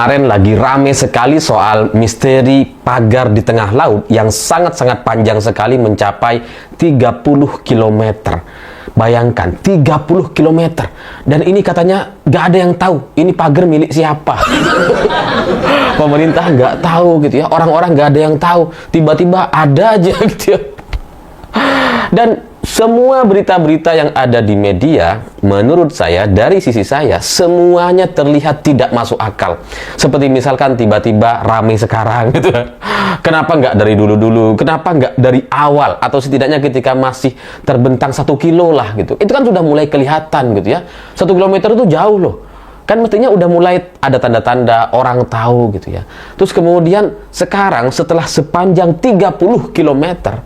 Kemarin lagi rame sekali soal misteri pagar di tengah laut yang sangat-sangat panjang sekali, mencapai 30 km. Bayangkan, 30 km. Dan ini katanya nggak ada yang tahu ini pagar milik siapa. Pemerintah nggak tahu gitu ya, orang-orang nggak ada yang tahu. Tiba-tiba ada aja gitu ya. Dan semua berita-berita yang ada di media, menurut saya, dari sisi saya, semuanya terlihat tidak masuk akal. Seperti misalkan tiba-tiba ramai sekarang gitu. Kenapa nggak dari dulu-dulu? Kenapa nggak dari awal? Atau setidaknya ketika masih terbentang 1 kilo lah gitu. Itu kan sudah mulai kelihatan gitu ya. 1 kilometer itu jauh loh. Kan mestinya udah mulai ada tanda-tanda orang tahu gitu ya. Terus kemudian sekarang setelah sepanjang 30 kilometer,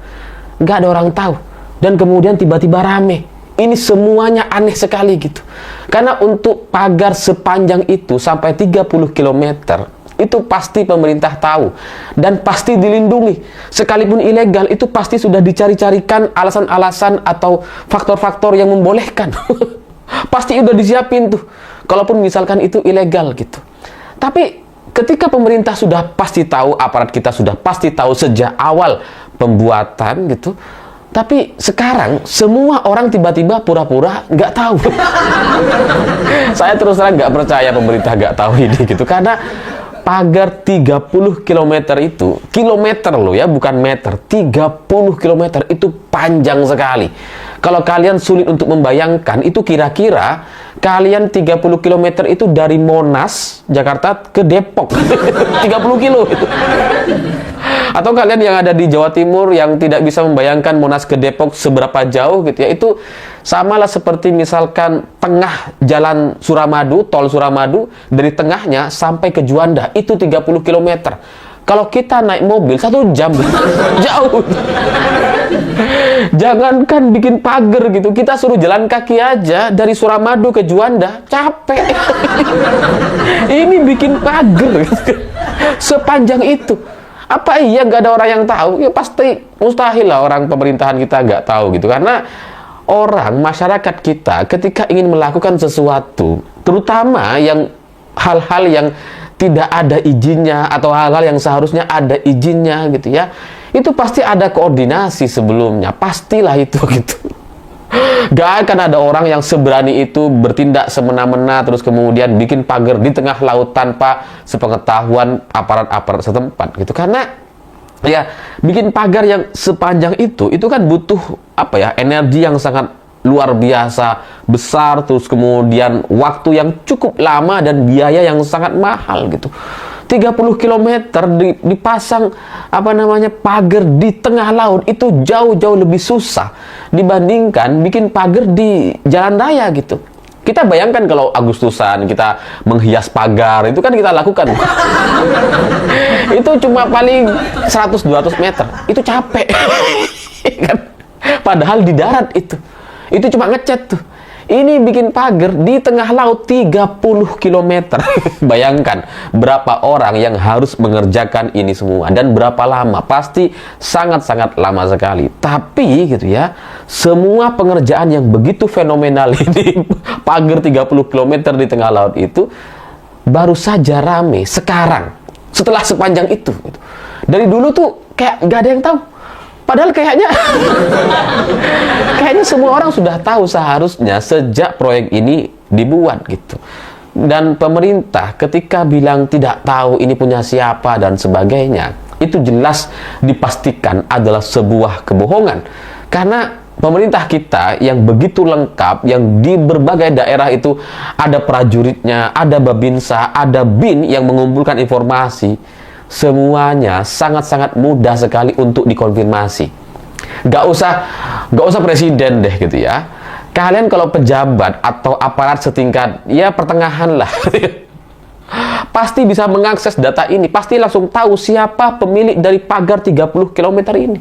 nggak ada orang tahu. Dan kemudian tiba-tiba rame. Ini semuanya aneh sekali gitu. Karena untuk pagar sepanjang itu sampai 30 km, itu pasti pemerintah tahu. Dan pasti dilindungi. Sekalipun ilegal, itu pasti sudah dicari-carikan alasan-alasan atau faktor-faktor yang membolehkan. Pasti udah disiapin tuh. Kalaupun misalkan itu ilegal gitu. Tapi ketika pemerintah sudah pasti tahu, aparat kita sudah pasti tahu sejak awal pembuatan gitu. Tapi sekarang semua orang tiba-tiba pura-pura nggak tahu. Saya terus terang nggak percaya pemerintah nggak tahu ini gitu. Karena pagar 30 km itu, kilometer loh ya, bukan meter. 30 km itu panjang sekali. Kalau kalian sulit untuk membayangkan, itu kira-kira kalian 30 km itu dari Monas, Jakarta ke Depok. 30 kilo itu. Atau kalian yang ada di Jawa Timur yang tidak bisa membayangkan Monas ke Depok seberapa jauh gitu ya, itu samalah seperti misalkan tengah jalan Suramadu, tol Suramadu, dari tengahnya sampai ke Juanda, itu 30 km. Kalau kita naik mobil 1 jam, jauh. Jangankan bikin pagar gitu, kita suruh jalan kaki aja dari Suramadu ke Juanda, capek. Ini bikin pagar sepanjang itu. Apa iya nggak ada orang yang tahu? Ya pasti mustahil lah orang pemerintahan kita nggak tahu gitu. Karena orang, masyarakat kita ketika ingin melakukan sesuatu, terutama yang hal-hal yang tidak ada izinnya atau hal-hal yang seharusnya ada izinnya gitu ya, itu pasti ada koordinasi sebelumnya, pastilah itu gitu. Gak akan ada orang yang seberani itu bertindak semena-mena terus kemudian bikin pagar di tengah laut tanpa sepengetahuan aparat-aparat setempat gitu. Karena ya bikin pagar yang sepanjang itu kan butuh apa ya, energi yang sangat luar biasa besar, terus kemudian waktu yang cukup lama dan biaya yang sangat mahal gitu. 30 km dipasang apa namanya pagar di tengah laut itu jauh-jauh lebih susah dibandingkan bikin pagar di jalan raya gitu. Kita bayangkan kalau Agustusan kita menghias pagar, itu kan kita lakukan. Itu cuma paling 100-200 meter, itu capek. Padahal di darat itu cuma ngecat tuh. Ini bikin pagar di tengah laut 30 km. Bayangkan berapa orang yang harus mengerjakan ini semua dan berapa lama. Pasti sangat-sangat lama sekali. Tapi gitu ya, semua pengerjaan yang begitu fenomenal ini, pagar 30 km di tengah laut itu baru saja rame sekarang, setelah sepanjang itu gitu. Dari dulu tuh kayak nggak ada yang tahu. Padahal kayaknya semua orang sudah tahu seharusnya sejak proyek ini dibuat gitu. Dan pemerintah ketika bilang tidak tahu ini punya siapa dan sebagainya, itu jelas dipastikan adalah sebuah kebohongan. Karena pemerintah kita yang begitu lengkap, yang di berbagai daerah itu ada prajuritnya, ada Babinsa, ada BIN yang mengumpulkan informasi, semuanya sangat-sangat mudah sekali untuk dikonfirmasi. Gak usah presiden deh gitu ya. Kalian kalau pejabat atau aparat setingkat ya pertengahan lah, pasti bisa mengakses data ini, pasti langsung tahu siapa pemilik dari pagar 30 km ini.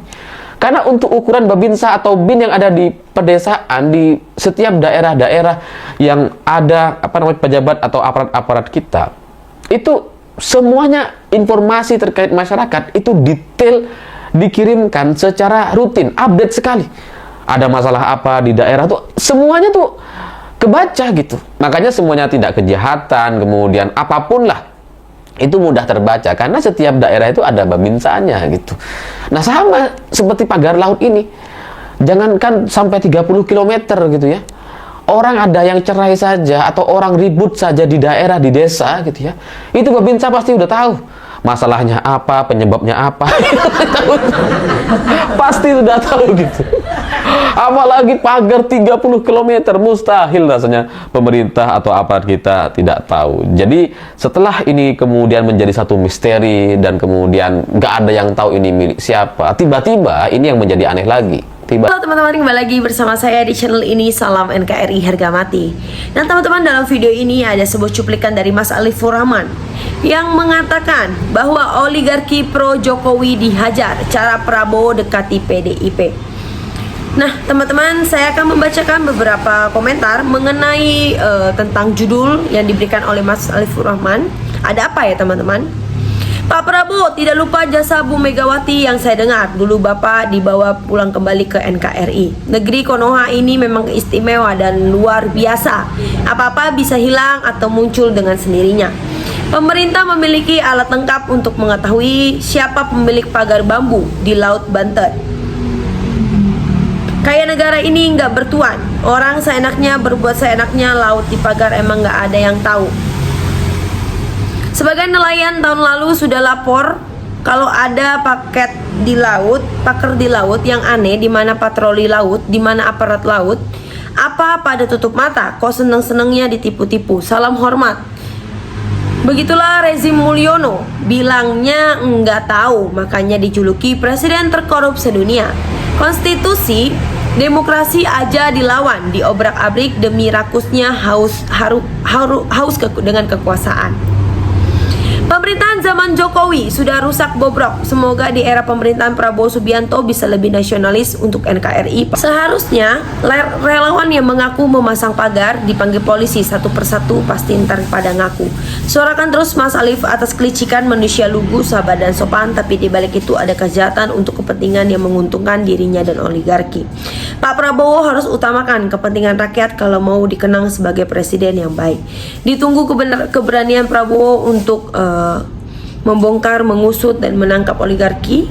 Karena untuk ukuran Babinsa atau BIN yang ada di pedesaan, di setiap daerah-daerah yang ada apa namanya pejabat atau aparat-aparat kita, itu semuanya informasi terkait masyarakat itu detail dikirimkan secara rutin, update sekali. Ada masalah apa di daerah tuh, semuanya tuh kebaca gitu. Makanya semuanya tidak kejahatan, kemudian apapun lah itu mudah terbaca karena setiap daerah itu ada babinsaannya gitu. Nah, sama seperti pagar laut ini. Jangankan sampai 30 km gitu ya. Orang ada yang cerai saja atau orang ribut saja di daerah, di desa gitu ya. Itu babinsa pasti udah tahu masalahnya apa, penyebabnya apa. Pasti sudah tahu gitu. Apalagi pagar 30 km, mustahil rasanya pemerintah atau aparat kita tidak tahu. Jadi setelah ini kemudian menjadi satu misteri dan kemudian nggak ada yang tahu ini milik siapa, tiba-tiba ini yang menjadi aneh lagi. Halo teman-teman, kembali lagi bersama saya di channel ini, Salam NKRI Harga Mati. Nah teman-teman, dalam video ini ada sebuah cuplikan dari Mas Alifur Rahman yang mengatakan bahwa oligarki pro Jokowi dihajar, cara Prabowo dekati PDIP. Nah teman-teman, saya akan membacakan beberapa komentar mengenai tentang judul yang diberikan oleh Mas Alifur Rahman. Ada apa ya teman-teman? Pak Prabowo tidak lupa jasa Bu Megawati yang saya dengar. Dulu Bapak dibawa pulang kembali ke NKRI. Negeri Konoha ini memang istimewa dan luar biasa. Apa-apa bisa hilang atau muncul dengan sendirinya. Pemerintah memiliki alat lengkap untuk mengetahui siapa pemilik pagar bambu di Laut Banten. Kayak negara ini nggak bertuan. Orang seenaknya berbuat seenaknya, laut di pagar emang nggak ada yang tahu. Sebagai nelayan tahun lalu sudah lapor kalau ada paket di laut, paker di laut yang aneh, di mana patroli laut, di mana aparat laut. Apa pada tutup mata, kok seneng-senengnya ditipu-tipu. Salam hormat. Begitulah rezim Mulyono, bilangnya nggak tahu, makanya dijuluki presiden terkorup sedunia. Konstitusi demokrasi aja dilawan, diobrak-abrik demi rakusnya haus dengan kekuasaan. Pemerintahan zaman Jokowi sudah rusak bobrok. Semoga di era pemerintahan Prabowo Subianto bisa lebih nasionalis untuk NKRI. Seharusnya relawan yang mengaku memasang pagar dipanggil polisi satu persatu, pasti ntar pada ngaku. Suarakan terus Mas Alif atas kelicikan manusia lugu, sabar dan sopan, tapi di balik itu ada kejahatan untuk kepentingan yang menguntungkan dirinya dan oligarki. Pak Prabowo harus utamakan kepentingan rakyat kalau mau dikenang sebagai presiden yang baik. Ditunggu keberanian Prabowo untuk membongkar, mengusut, dan menangkap oligarki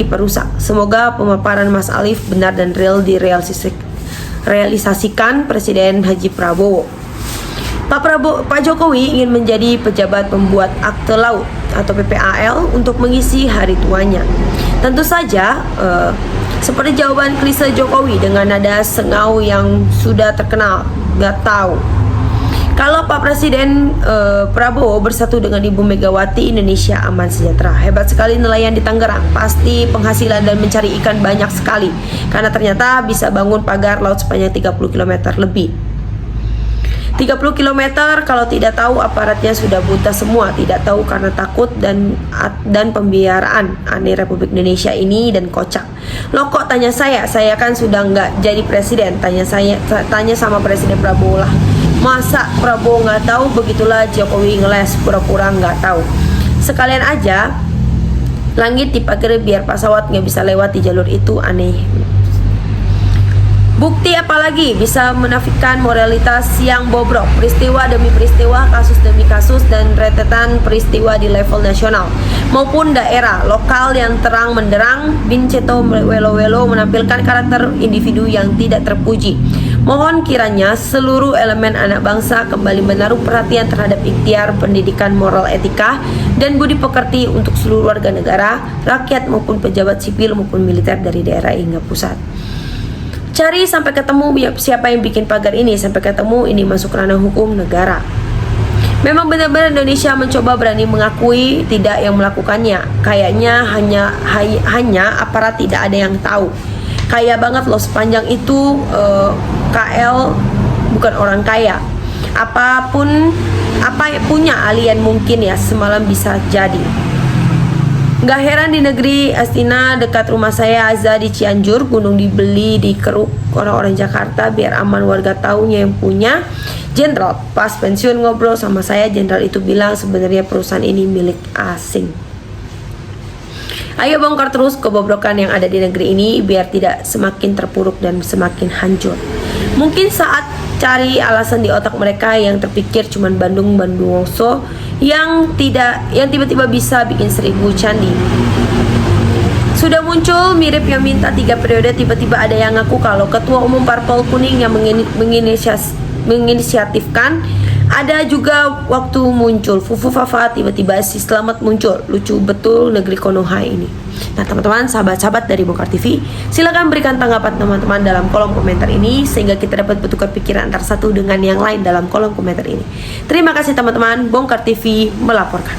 perusak. Semoga pemaparan Mas Alif benar dan real direalisasikan Presiden Haji Prabowo. Pak Jokowi ingin menjadi pejabat pembuat akte laut atau PPAL untuk mengisi hari tuanya. Tentu saja seperti jawaban klise Jokowi dengan nada sengau yang sudah terkenal, nggak tahu. Kalau Pak Presiden Prabowo bersatu dengan Ibu Megawati, Indonesia aman sejahtera. Hebat sekali nelayan di Tangerang, pasti penghasilan dan mencari ikan banyak sekali. Karena ternyata bisa bangun pagar laut sepanjang 30 km lebih. 30 km kalau tidak tahu aparatnya sudah buta semua, tidak tahu karena takut dan pembiaraan. Aneh Republik Indonesia ini dan kocak. Loh kok tanya saya kan sudah nggak jadi presiden. Tanya sama Presiden Prabowo lah. Masa Prabowo nggak tahu? Begitulah Jokowi ngeles, pura-pura nggak tahu. Sekalian aja langit dipagar biar pesawat nggak bisa lewat di jalur itu, aneh. Bukti apalagi bisa menafikan moralitas yang bobrok. Peristiwa demi peristiwa, kasus demi kasus, dan rentetan peristiwa di level nasional maupun daerah lokal yang terang menderang. Binceto Welo menampilkan karakter individu yang tidak terpuji. Mohon kiranya seluruh elemen anak bangsa kembali menaruh perhatian terhadap ikhtiar pendidikan moral etika dan budi pekerti untuk seluruh warga negara, rakyat maupun pejabat sipil maupun militer dari daerah hingga pusat. Cari sampai ketemu siapa yang bikin pagar ini, sampai ketemu ini masuk ranah hukum negara. Memang benar-benar Indonesia mencoba berani mengakui tidak yang melakukannya. Kayaknya hanya aparat tidak ada yang tahu. Kaya banget loh, sepanjang itu KL bukan orang kaya. Apa yang punya alien mungkin ya semalam bisa jadi. Gak heran di negeri Astina dekat rumah saya, Azza di Cianjur, gunung dibeli di keruk orang-orang Jakarta biar aman warga taunya yang punya. Jenderal pas pensiun ngobrol sama saya, jenderal itu bilang sebenarnya perusahaan ini milik asing. Ayo bongkar terus kebobrokan yang ada di negeri ini biar tidak semakin terpuruk dan semakin hancur. Mungkin saat cari alasan di otak mereka yang terpikir cuman Bandung Bondowoso yang tiba-tiba bisa bikin 1000 candi. Sudah muncul mirip yang minta 3 periode, tiba-tiba ada yang ngaku kalau ketua umum Parpol Kuning yang menginisiatifkan. Ada juga waktu muncul Fufu Fafa, tiba-tiba si Selamat muncul. Lucu betul negeri Konoha ini. Nah teman-teman, sahabat-sahabat dari Bongkar TV, silakan berikan tanggapan teman-teman dalam kolom komentar ini sehingga kita dapat bertukar pikiran antara satu dengan yang lain dalam kolom komentar ini. Terima kasih teman-teman, Bongkar TV melaporkan.